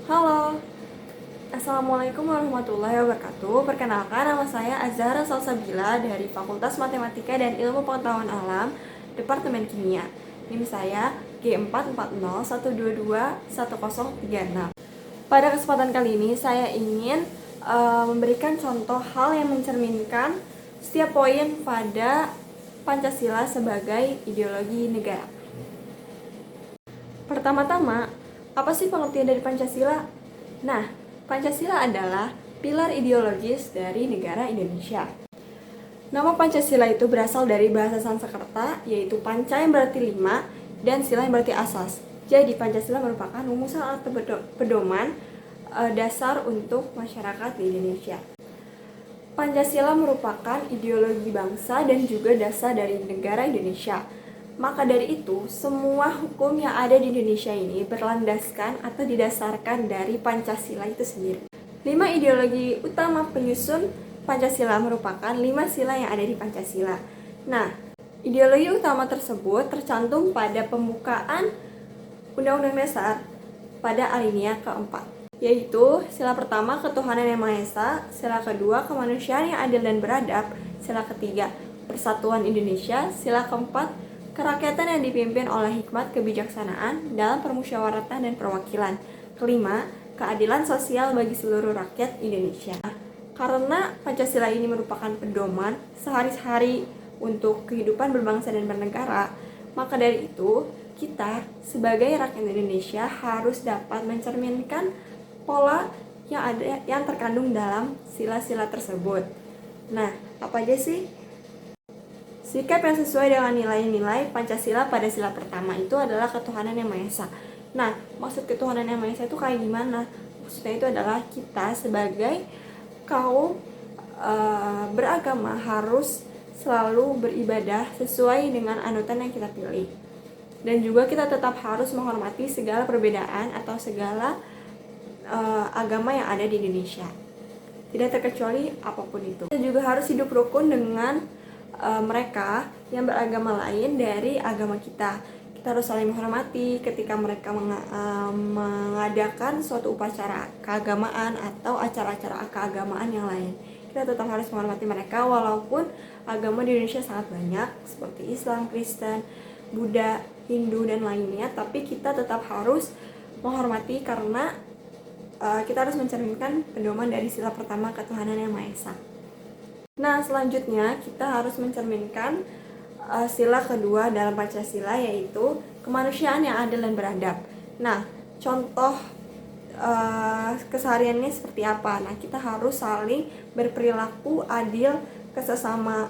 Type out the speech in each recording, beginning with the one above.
Halo, Assalamualaikum warahmatullahi wabarakatuh. Perkenalkan, nama saya Azhara Salsabila dari Fakultas Matematika dan Ilmu Pengetahuan Alam, Departemen Kimia. NIM saya G440122136. Pada kesempatan kali ini, saya ingin memberikan contoh hal yang mencerminkan setiap poin pada Pancasila sebagai ideologi negara. Pertama-tama, apa sih pengertian dari Pancasila? Nah, Pancasila adalah pilar ideologis dari negara Indonesia. Nama Pancasila itu berasal dari bahasa Sanskerta, yaitu panca yang berarti 5 dan sila yang berarti asas. Jadi Pancasila merupakan rumusan atau pedoman dasar untuk masyarakat di Indonesia. Pancasila merupakan ideologi bangsa dan juga dasar dari negara Indonesia. Maka dari itu, semua hukum yang ada di Indonesia ini berlandaskan atau didasarkan dari Pancasila itu sendiri. 5 ideologi utama penyusun Pancasila merupakan 5 sila yang ada di Pancasila. Nah, ideologi utama tersebut tercantum pada pembukaan Undang-Undang Dasar pada alinea keempat, yaitu sila pertama ketuhanan yang Maha Esa, sila kedua kemanusiaan yang adil dan beradab, sila ketiga persatuan Indonesia, sila keempat kerakyatan yang dipimpin oleh hikmat kebijaksanaan dalam permusyawaratan dan perwakilan. Kelima, keadilan sosial bagi seluruh rakyat Indonesia. Karena Pancasila ini merupakan pedoman sehari-hari untuk kehidupan berbangsa dan bernegara, maka dari itu kita sebagai rakyat Indonesia harus dapat mencerminkan pola yang terkandung dalam sila-sila tersebut. Nah, apa aja sih? Sikap yang sesuai dengan nilai-nilai Pancasila pada sila pertama itu adalah ketuhanan yang Maha Esa. Nah, maksud ketuhanan yang Maha Esa itu kayak gimana? Maksudnya itu adalah kita sebagai kaum beragama harus selalu beribadah sesuai dengan anutan yang kita pilih. Dan juga kita tetap harus menghormati segala perbedaan atau segala agama yang ada di Indonesia. Tidak terkecuali apapun itu. Kita juga harus hidup rukun dengan mereka yang beragama lain dari agama kita. Kita harus saling menghormati ketika mereka mengadakan suatu upacara keagamaan atau acara-acara keagamaan yang lain. Kita tetap harus menghormati mereka walaupun agama di Indonesia sangat banyak seperti Islam, Kristen, Buddha, Hindu, dan lainnya. Tapi kita tetap harus menghormati karena kita harus mencerminkan pedoman dari sila pertama ketuhanan yang Maha Esa. Nah, selanjutnya kita harus mencerminkan sila kedua dalam Pancasila, yaitu kemanusiaan yang adil dan beradab. Nah, contoh kesehariannya seperti apa? Nah, kita harus saling berperilaku adil ke sesama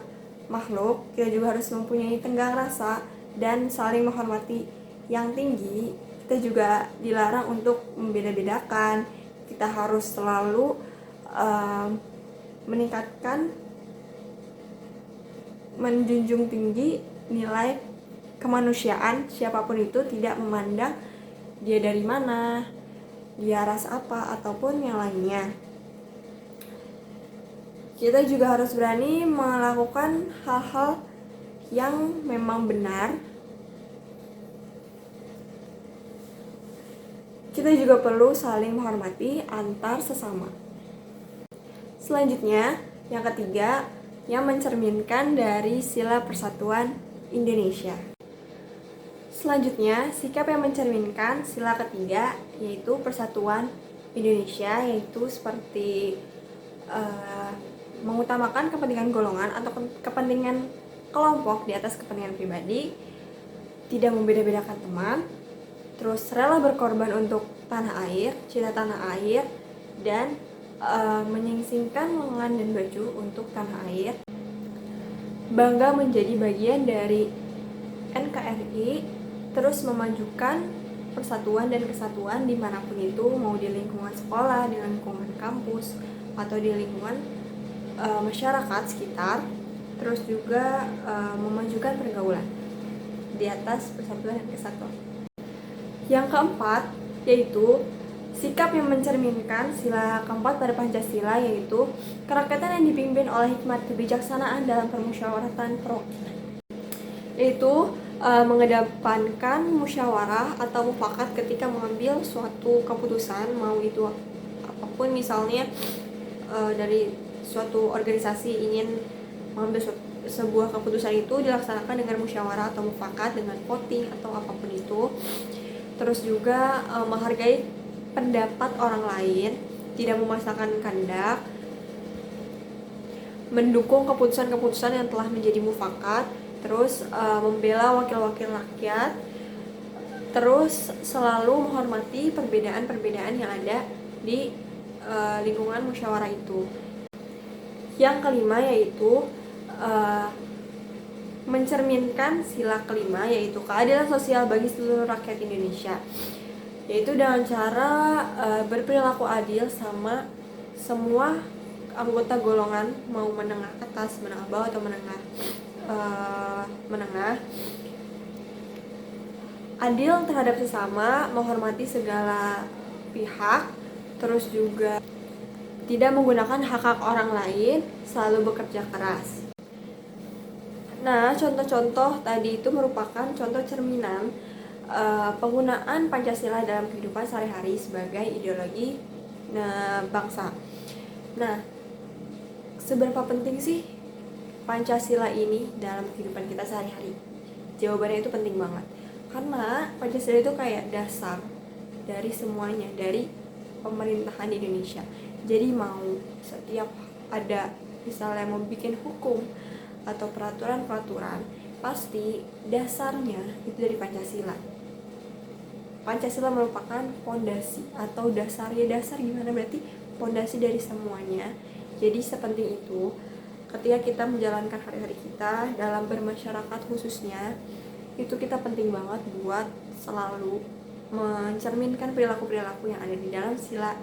makhluk. Kita juga harus mempunyai tenggang rasa dan saling menghormati yang tinggi. Kita juga dilarang untuk membeda-bedakan. Kita harus selalu menjunjung tinggi nilai kemanusiaan siapapun itu, tidak memandang dia dari mana, dia ras apa, ataupun yang lainnya. Kita juga harus berani melakukan hal-hal yang memang benar. Kita juga perlu saling menghormati antar sesama. Selanjutnya, yang ketiga, yang mencerminkan dari sila persatuan Indonesia. Selanjutnya, sikap yang mencerminkan sila ketiga yaitu persatuan Indonesia, yaitu seperti mengutamakan kepentingan golongan atau kepentingan kelompok di atas kepentingan pribadi, tidak membeda-bedakan teman, terus rela berkorban untuk tanah air, cinta tanah air, dan menyingsingkan lengan dan baju untuk tanah air, bangga menjadi bagian dari NKRI, terus memajukan persatuan dan kesatuan dimanapun itu, mau di lingkungan sekolah, di lingkungan kampus, atau di lingkungan masyarakat sekitar, terus juga memajukan pergaulan di atas persatuan dan kesatuan. Yang keempat yaitu sikap yang mencerminkan sila keempat pada Pancasila, yaitu kerakyatan yang dipimpin oleh hikmat kebijaksanaan dalam permusyawaratan perwakilan, yaitu mengedepankan musyawarah atau mufakat ketika mengambil suatu keputusan, mau itu apapun, misalnya dari suatu organisasi ingin mengambil sebuah keputusan itu dilaksanakan dengan musyawarah atau mufakat, dengan voting atau apapun itu. Terus juga menghargai pendapat orang lain, tidak memaksakan kehendak, mendukung keputusan-keputusan yang telah menjadi mufakat, terus membela wakil-wakil rakyat, terus selalu menghormati perbedaan-perbedaan yang ada di lingkungan musyawarah itu. Yang kelima yaitu mencerminkan sila kelima, yaitu keadilan sosial bagi seluruh rakyat Indonesia, yaitu dengan cara berperilaku adil sama semua anggota golongan, mau menengah atas, menengah bawah, atau menengah. Adil terhadap sesama, menghormati segala pihak, terus juga tidak menggunakan hak-hak orang lain, selalu bekerja keras. Nah, contoh-contoh tadi itu merupakan contoh cerminan penggunaan Pancasila dalam kehidupan sehari-hari sebagai ideologi bangsa. Nah, seberapa penting sih Pancasila ini dalam kehidupan kita sehari-hari? Jawabannya itu penting banget. Karena Pancasila itu kayak dasar dari semuanya, dari pemerintahan Indonesia. Jadi mau setiap ada misalnya mau bikin hukum atau peraturan-peraturan, pasti dasarnya itu dari Pancasila. Pancasila merupakan fondasi atau dasar gimana, berarti fondasi dari semuanya. Jadi sepenting itu ketika kita menjalankan hari-hari kita dalam bermasyarakat khususnya, itu kita penting banget buat selalu mencerminkan perilaku-perilaku yang ada di dalam sila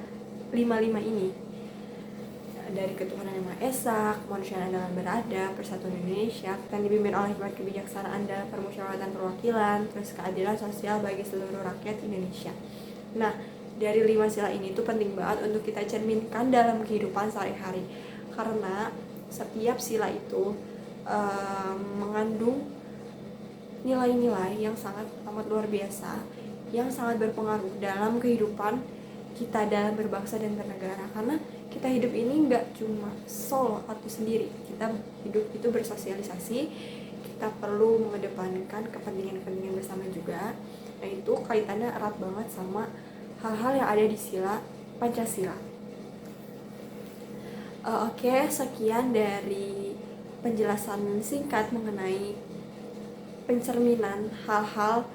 55 ini, dari ketuhanan yang Maha Esa, kemanusiaan dalam beradab, persatuan Indonesia, dan dipimpin oleh kebijaksanaan dalam permusyawaratan perwakilan, terus keadilan sosial bagi seluruh rakyat Indonesia. Nah, dari 5 sila ini tuh penting banget untuk kita cerminkan dalam kehidupan sehari-hari, karena setiap sila itu mengandung nilai-nilai yang sangat amat luar biasa, yang sangat berpengaruh dalam kehidupan kita dalam berbangsa dan bernegara. Karena kita hidup ini nggak cuma solo atau sendiri, kita hidup itu bersosialisasi, kita perlu mengedepankan kepentingan-kepentingan bersama juga. Nah, itu kaitannya erat banget sama hal-hal yang ada di sila Pancasila. Oke, sekian dari penjelasan singkat mengenai pencerminan hal-hal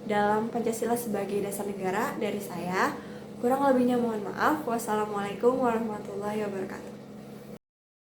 dalam Pancasila sebagai dasar negara dari saya. Kurang lebihnya mohon maaf. Wassalamualaikum warahmatullahi wabarakatuh.